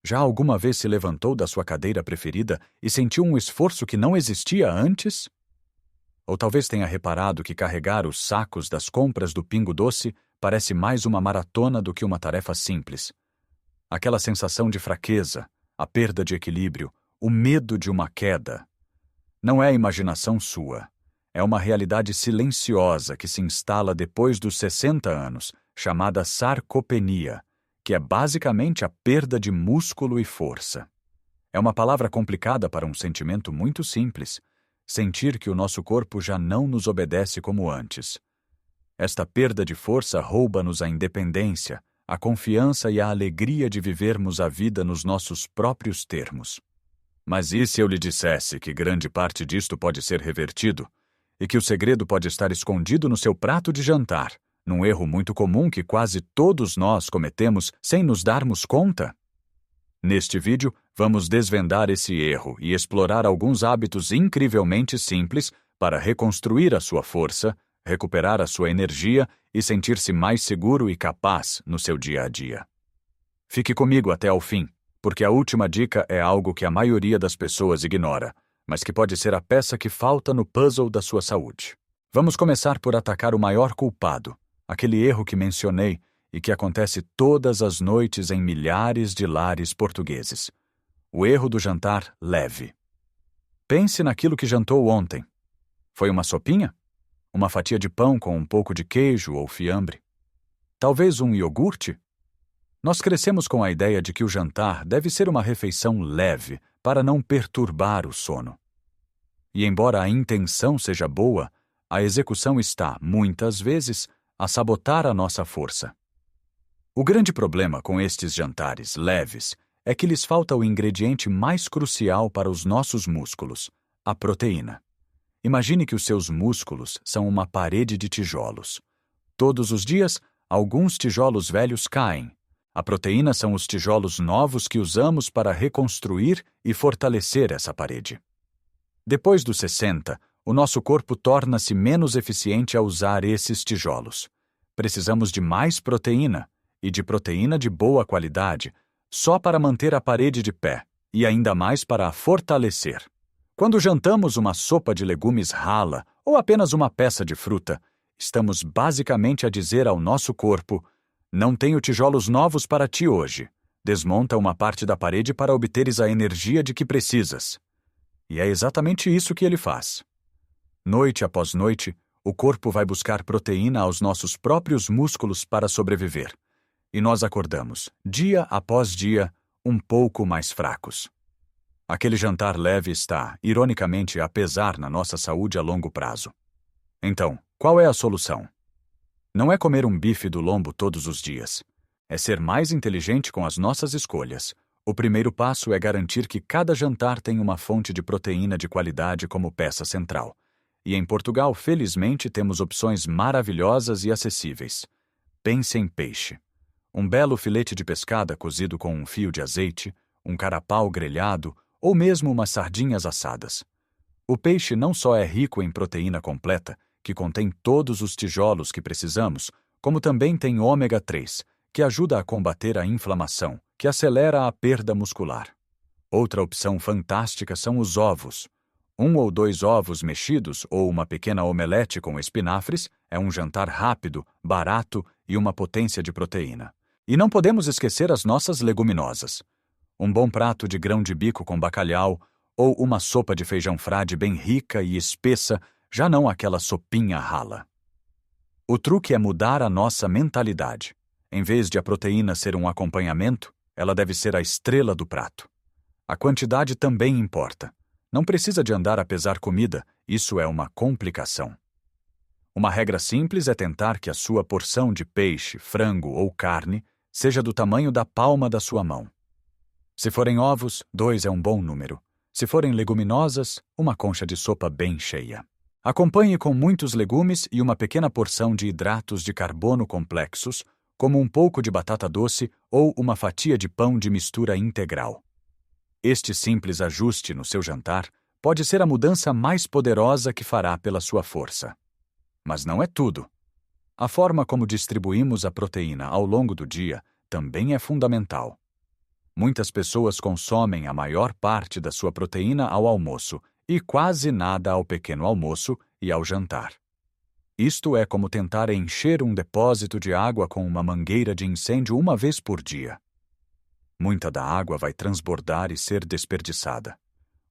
Já alguma vez se levantou da sua cadeira preferida e sentiu um esforço que não existia antes? Ou talvez tenha reparado que carregar os sacos das compras do Pingo Doce parece mais uma maratona do que uma tarefa simples. Aquela sensação de fraqueza, a perda de equilíbrio, o medo de uma queda. Não é imaginação sua. É uma realidade silenciosa que se instala depois dos 60 anos, chamada sarcopenia, que é basicamente a perda de músculo e força. É uma palavra complicada para um sentimento muito simples: sentir que o nosso corpo já não nos obedece como antes. Esta perda de força rouba-nos a independência, a confiança e a alegria de vivermos a vida nos nossos próprios termos. Mas e se eu lhe dissesse que grande parte disto pode ser revertido? E que o segredo pode estar escondido no seu prato de jantar, num erro muito comum que quase todos nós cometemos sem nos darmos conta? Neste vídeo, vamos desvendar esse erro e explorar alguns hábitos incrivelmente simples para reconstruir a sua força, recuperar a sua energia e sentir-se mais seguro e capaz no seu dia a dia. Fique comigo até ao fim, porque a última dica é algo que a maioria das pessoas ignora, mas que pode ser a peça que falta no puzzle da sua saúde. Vamos começar por atacar o maior culpado, aquele erro que mencionei e que acontece todas as noites em milhares de lares portugueses. O erro do jantar leve. Pense naquilo que jantou ontem. Foi uma sopinha? Uma fatia de pão com um pouco de queijo ou fiambre? Talvez um iogurte? Nós crescemos com a ideia de que o jantar deve ser uma refeição leve para não perturbar o sono. E embora a intenção seja boa, a execução está, muitas vezes, a sabotar a nossa força. O grande problema com estes jantares leves é que lhes falta o ingrediente mais crucial para os nossos músculos, a proteína. Imagine que os seus músculos são uma parede de tijolos. Todos os dias, alguns tijolos velhos caem. A proteína são os tijolos novos que usamos para reconstruir e fortalecer essa parede. Depois dos 60, o nosso corpo torna-se menos eficiente a usar esses tijolos. Precisamos de mais proteína, e de proteína de boa qualidade, só para manter a parede de pé, e ainda mais para a fortalecer. Quando jantamos uma sopa de legumes rala ou apenas uma peça de fruta, estamos basicamente a dizer ao nosso corpo: não tenho tijolos novos para ti hoje. Desmonta uma parte da parede para obteres a energia de que precisas. E é exatamente isso que ele faz. Noite após noite, o corpo vai buscar proteína aos nossos próprios músculos para sobreviver. E nós acordamos, dia após dia, um pouco mais fracos. Aquele jantar leve está, ironicamente, a pesar na nossa saúde a longo prazo. Então, qual é a solução? Não é comer um bife do lombo todos os dias. É ser mais inteligente com as nossas escolhas. O primeiro passo é garantir que cada jantar tem uma fonte de proteína de qualidade como peça central. E em Portugal, felizmente, temos opções maravilhosas e acessíveis. Pense em peixe. Um belo filete de pescada cozido com um fio de azeite, um carapau grelhado ou mesmo umas sardinhas assadas. O peixe não só é rico em proteína completa, que contém todos os tijolos que precisamos, como também tem ômega 3, que ajuda a combater a inflamação, que acelera a perda muscular. Outra opção fantástica são os ovos. 1 ou 2 ovos mexidos ou uma pequena omelete com espinafres é um jantar rápido, barato e uma potência de proteína. E não podemos esquecer as nossas leguminosas. Um bom prato de grão de bico com bacalhau ou uma sopa de feijão frade bem rica e espessa, já não aquela sopinha rala. O truque é mudar a nossa mentalidade. Em vez de a proteína ser um acompanhamento, ela deve ser a estrela do prato. A quantidade também importa. Não precisa de andar a pesar comida, isso é uma complicação. Uma regra simples é tentar que a sua porção de peixe, frango ou carne seja do tamanho da palma da sua mão. Se forem ovos, 2 é um bom número. Se forem leguminosas, uma concha de sopa bem cheia. Acompanhe com muitos legumes e uma pequena porção de hidratos de carbono complexos, como um pouco de batata doce ou uma fatia de pão de mistura integral. Este simples ajuste no seu jantar pode ser a mudança mais poderosa que fará pela sua força. Mas não é tudo. A forma como distribuímos a proteína ao longo do dia também é fundamental. Muitas pessoas consomem a maior parte da sua proteína ao almoço e quase nada ao pequeno almoço e ao jantar. Isto é como tentar encher um depósito de água com uma mangueira de incêndio uma vez por dia. Muita da água vai transbordar e ser desperdiçada.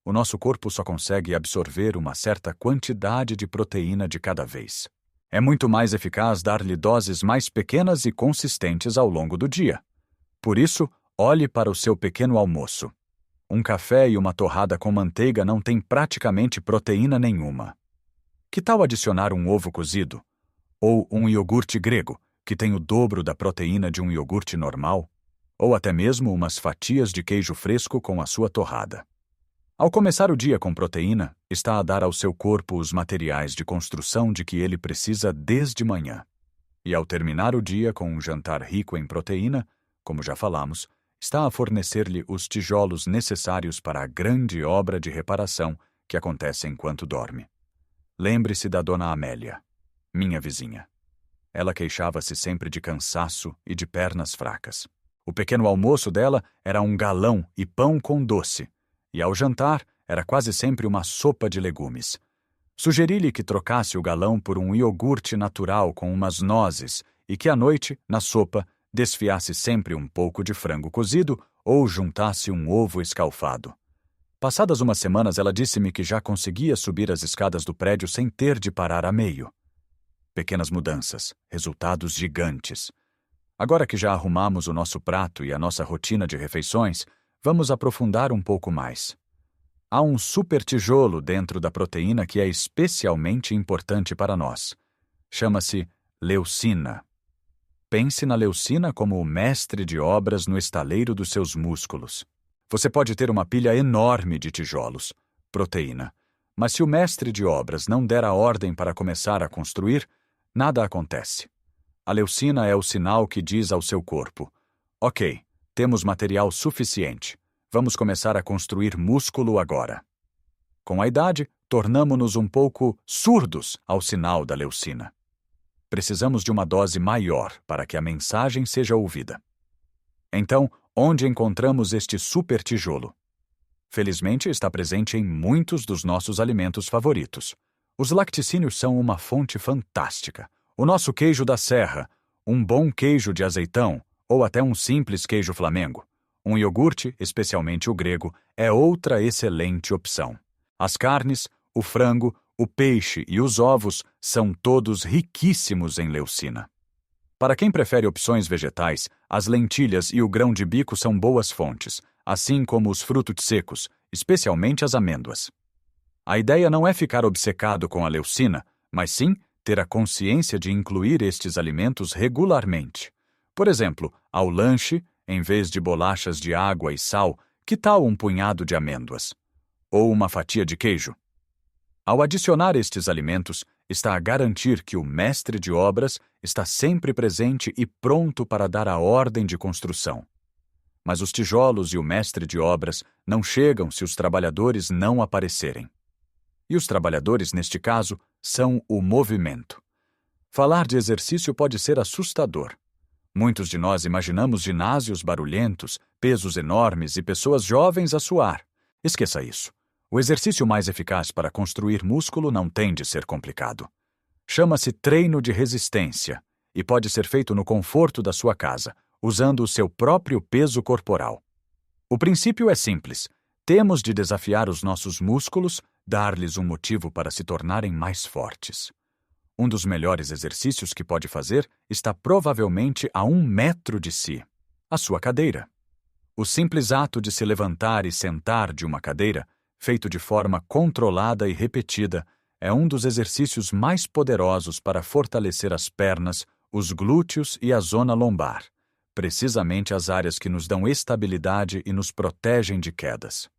O nosso corpo só consegue absorver uma certa quantidade de proteína de cada vez. É muito mais eficaz dar-lhe doses mais pequenas e consistentes ao longo do dia. Por isso, olhe para o seu pequeno almoço. Um café e uma torrada com manteiga não têm praticamente proteína nenhuma. Que tal adicionar um ovo cozido? Ou um iogurte grego, que tem o dobro da proteína de um iogurte normal? Ou até mesmo umas fatias de queijo fresco com a sua torrada. Ao começar o dia com proteína, está a dar ao seu corpo os materiais de construção de que ele precisa desde manhã. E ao terminar o dia com um jantar rico em proteína, como já falamos, está a fornecer-lhe os tijolos necessários para a grande obra de reparação que acontece enquanto dorme. Lembre-se da Dona Amélia, minha vizinha. Ela queixava-se sempre de cansaço e de pernas fracas. O pequeno almoço dela era um galão e pão com doce, e ao jantar era quase sempre uma sopa de legumes. Sugeri-lhe que trocasse o galão por um iogurte natural com umas nozes e que à noite, na sopa, desfiasse sempre um pouco de frango cozido ou juntasse um ovo escalfado. Passadas umas semanas, ela disse-me que já conseguia subir as escadas do prédio sem ter de parar a meio. Pequenas mudanças, resultados gigantes. Agora que já arrumamos o nosso prato e a nossa rotina de refeições, vamos aprofundar um pouco mais. Há um super tijolo dentro da proteína que é especialmente importante para nós. Chama-se leucina. Pense na leucina como o mestre de obras no estaleiro dos seus músculos. Você pode ter uma pilha enorme de tijolos, proteína, mas se o mestre de obras não der a ordem para começar a construir, nada acontece. A leucina é o sinal que diz ao seu corpo: ok, temos material suficiente. Vamos começar a construir músculo agora. Com a idade, tornamo-nos um pouco surdos ao sinal da leucina. Precisamos de uma dose maior para que a mensagem seja ouvida. Então, onde encontramos este super tijolo? Felizmente, está presente em muitos dos nossos alimentos favoritos. Os laticínios são uma fonte fantástica. O nosso queijo da serra, um bom queijo de azeitão ou até um simples queijo Flamengo. Um iogurte, especialmente o grego, é outra excelente opção. As carnes, o frango, o peixe e os ovos são todos riquíssimos em leucina. Para quem prefere opções vegetais, as lentilhas e o grão de bico são boas fontes, assim como os frutos secos, especialmente as amêndoas. A ideia não é ficar obcecado com a leucina, mas sim ter a consciência de incluir estes alimentos regularmente. Por exemplo, ao lanche, em vez de bolachas de água e sal, que tal um punhado de amêndoas? Ou uma fatia de queijo? Ao adicionar estes alimentos, está a garantir que o mestre de obras está sempre presente e pronto para dar a ordem de construção. Mas os tijolos e o mestre de obras não chegam se os trabalhadores não aparecerem. E os trabalhadores, neste caso, são o movimento. Falar de exercício pode ser assustador. Muitos de nós imaginamos ginásios barulhentos, pesos enormes e pessoas jovens a suar. Esqueça isso. O exercício mais eficaz para construir músculo não tem de ser complicado. Chama-se treino de resistência e pode ser feito no conforto da sua casa, usando o seu próprio peso corporal. O princípio é simples. Temos de desafiar os nossos músculos, dar-lhes um motivo para se tornarem mais fortes. Um dos melhores exercícios que pode fazer está provavelmente a 1 metro de si: a sua cadeira. O simples ato de se levantar e sentar de uma cadeira, feito de forma controlada e repetida, é um dos exercícios mais poderosos para fortalecer as pernas, os glúteos e a zona lombar, precisamente as áreas que nos dão estabilidade e nos protegem de quedas.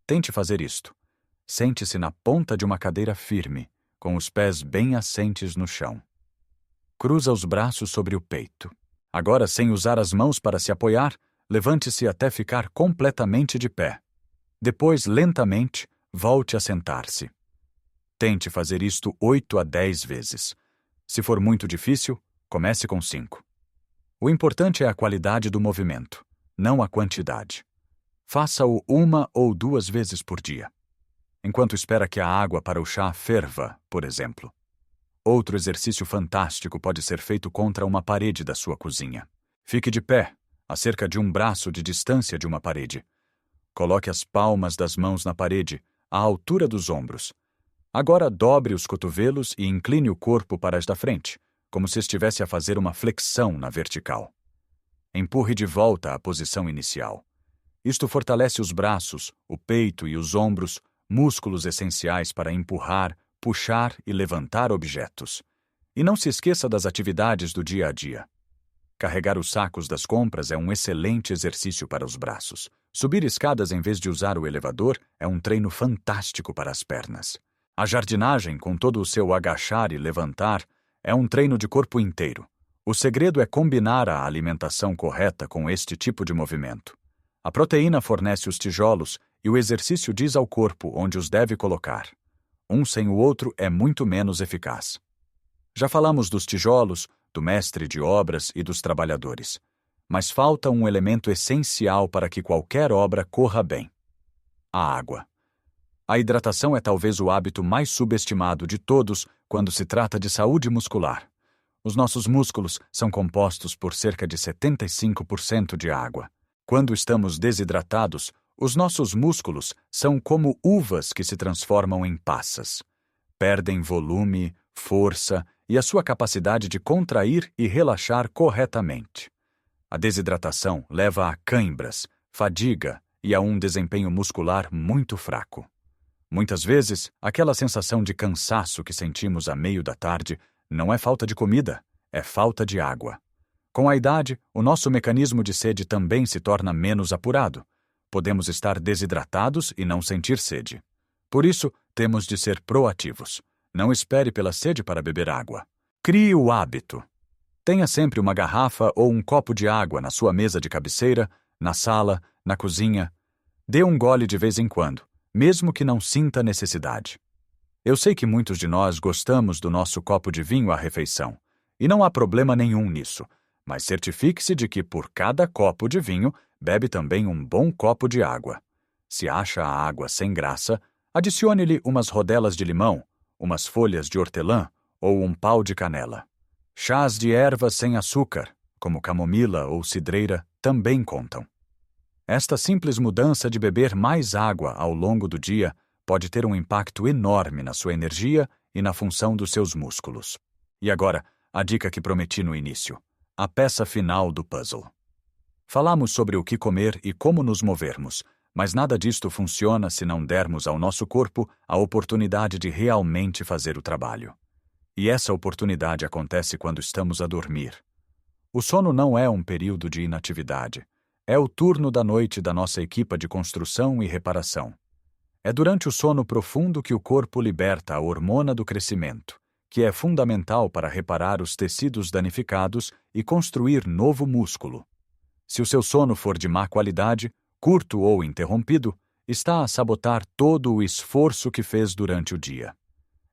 Tente fazer isto. Sente-se na ponta de uma cadeira firme, com os pés bem assentes no chão. Cruza os braços sobre o peito. Agora, sem usar as mãos para se apoiar, levante-se até ficar completamente de pé. Depois, lentamente, volte a sentar-se. Tente fazer isto 8 a 10 vezes. Se for muito difícil, comece com 5. O importante é a qualidade do movimento. não a quantidade. Faça-o 1 ou 2 vezes por dia, enquanto espera que a água para o chá ferva, por exemplo. Outro exercício fantástico pode ser feito contra uma parede da sua cozinha. Fique de pé, a cerca de 1 braço de distância de uma parede. Coloque as palmas das mãos na parede, à altura dos ombros. Agora dobre os cotovelos e incline o corpo para as da frente, como se estivesse a fazer uma flexão na vertical. Empurre de volta à posição inicial. Isto fortalece os braços, o peito e os ombros, músculos essenciais para empurrar, puxar e levantar objetos. E não se esqueça das atividades do dia a dia. Carregar os sacos das compras é um excelente exercício para os braços. Subir escadas em vez de usar o elevador é um treino fantástico para as pernas. A jardinagem, com todo o seu agachar e levantar, é um treino de corpo inteiro. O segredo é combinar a alimentação correta com este tipo de movimento. A proteína fornece os tijolos e o exercício diz ao corpo onde os deve colocar. Um sem o outro é muito menos eficaz. Já falamos dos tijolos, do mestre de obras e dos trabalhadores. Mas falta um elemento essencial para que qualquer obra corra bem: a água. A hidratação é talvez o hábito mais subestimado de todos quando se trata de saúde muscular. Os nossos músculos são compostos por cerca de 75% de água. Quando estamos desidratados, os nossos músculos são como uvas que se transformam em passas. Perdem volume, força e a sua capacidade de contrair e relaxar corretamente. A desidratação leva a cãibras, fadiga e a um desempenho muscular muito fraco. Muitas vezes, aquela sensação de cansaço que sentimos a meio da tarde não é falta de comida, é falta de água. Com a idade, o nosso mecanismo de sede também se torna menos apurado. Podemos estar desidratados e não sentir sede. Por isso, temos de ser proativos. Não espere pela sede para beber água. Crie o hábito. Tenha sempre uma garrafa ou um copo de água na sua mesa de cabeceira, na sala, na cozinha. Dê um gole de vez em quando, mesmo que não sinta necessidade. Eu sei que muitos de nós gostamos do nosso copo de vinho à refeição, e não há problema nenhum nisso, mas certifique-se de que por cada copo de vinho, bebe também um bom copo de água. Se acha a água sem graça, adicione-lhe umas rodelas de limão, umas folhas de hortelã ou um pau de canela. Chás de ervas sem açúcar, como camomila ou cidreira, também contam. Esta simples mudança de beber mais água ao longo do dia pode ter um impacto enorme na sua energia e na função dos seus músculos. E agora, a dica que prometi no início: a peça final do puzzle. Falamos sobre o que comer e como nos movermos, mas nada disto funciona se não dermos ao nosso corpo a oportunidade de realmente fazer o trabalho. E essa oportunidade acontece quando estamos a dormir. O sono não é um período de inatividade. É o turno da noite da nossa equipa de construção e reparação. É durante o sono profundo que o corpo liberta a hormona do crescimento, que é fundamental para reparar os tecidos danificados e construir novo músculo. Se o seu sono for de má qualidade, curto ou interrompido, está a sabotar todo o esforço que fez durante o dia.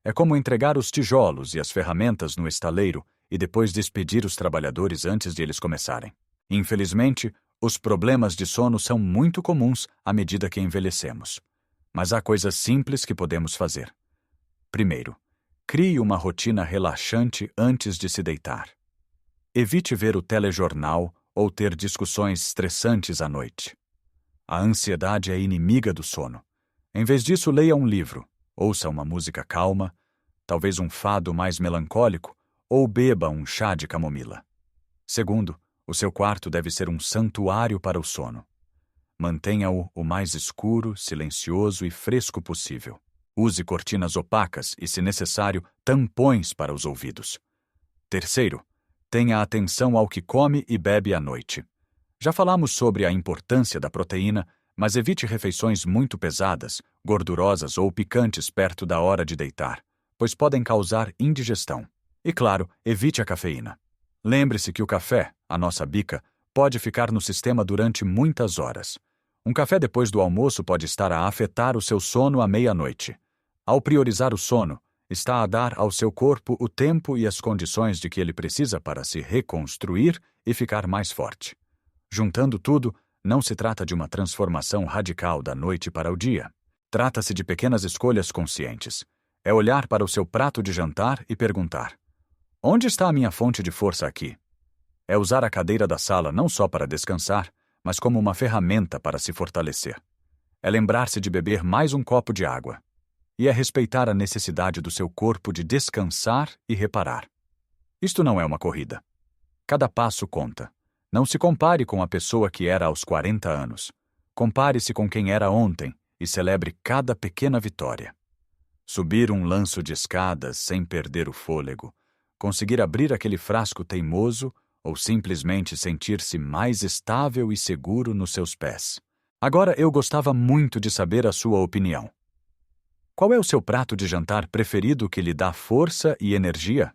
É como entregar os tijolos e as ferramentas no estaleiro e depois despedir os trabalhadores antes de eles começarem. Infelizmente, os problemas de sono são muito comuns à medida que envelhecemos. Mas há coisas simples que podemos fazer. Primeiro, crie uma rotina relaxante antes de se deitar. Evite ver o telejornal ou ter discussões estressantes à noite. A ansiedade é inimiga do sono. Em vez disso, leia um livro, ouça uma música calma, talvez um fado mais melancólico, ou beba um chá de camomila. Segundo, o seu quarto deve ser um santuário para o sono. Mantenha-o o mais escuro, silencioso e fresco possível. Use cortinas opacas e, se necessário, tampões para os ouvidos. Terceiro, tenha atenção ao que come e bebe à noite. Já falamos sobre a importância da proteína, mas evite refeições muito pesadas, gordurosas ou picantes perto da hora de deitar, pois podem causar indigestão. E, claro, evite a cafeína. Lembre-se que o café, a nossa bica, pode ficar no sistema durante muitas horas. Um café depois do almoço pode estar a afetar o seu sono à meia-noite. Ao priorizar o sono, está a dar ao seu corpo o tempo e as condições de que ele precisa para se reconstruir e ficar mais forte. Juntando tudo, não se trata de uma transformação radical da noite para o dia. Trata-se de pequenas escolhas conscientes. É olhar para o seu prato de jantar e perguntar: onde está a minha fonte de força aqui? É usar a cadeira da sala não só para descansar, mas como uma ferramenta para se fortalecer. É lembrar-se de beber mais um copo de água. E é respeitar a necessidade do seu corpo de descansar e reparar. Isto não é uma corrida. Cada passo conta. Não se compare com a pessoa que era aos 40 anos. Compare-se com quem era ontem e celebre cada pequena vitória. Subir um lanço de escadas sem perder o fôlego, conseguir abrir aquele frasco teimoso ou simplesmente sentir-se mais estável e seguro nos seus pés. Agora eu gostava muito de saber a sua opinião. Qual é o seu prato de jantar preferido que lhe dá força e energia?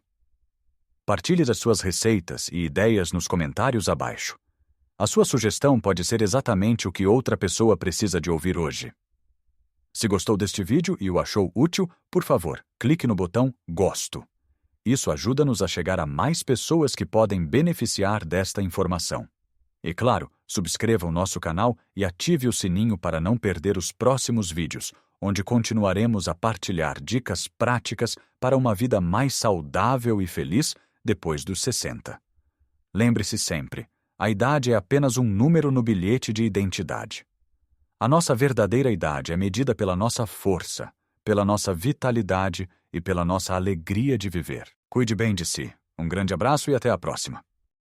Partilhe as suas receitas e ideias nos comentários abaixo. A sua sugestão pode ser exatamente o que outra pessoa precisa de ouvir hoje. Se gostou deste vídeo e o achou útil, por favor, clique no botão Gosto. Isso ajuda-nos a chegar a mais pessoas que podem beneficiar desta informação. E claro, subscreva o nosso canal e ative o sininho para não perder os próximos vídeos, onde continuaremos a partilhar dicas práticas para uma vida mais saudável e feliz depois dos 60. Lembre-se sempre, a idade é apenas um número no bilhete de identidade. A nossa verdadeira idade é medida pela nossa força, pela nossa vitalidade e pela nossa alegria de viver. Cuide bem de si. Um grande abraço e até a próxima.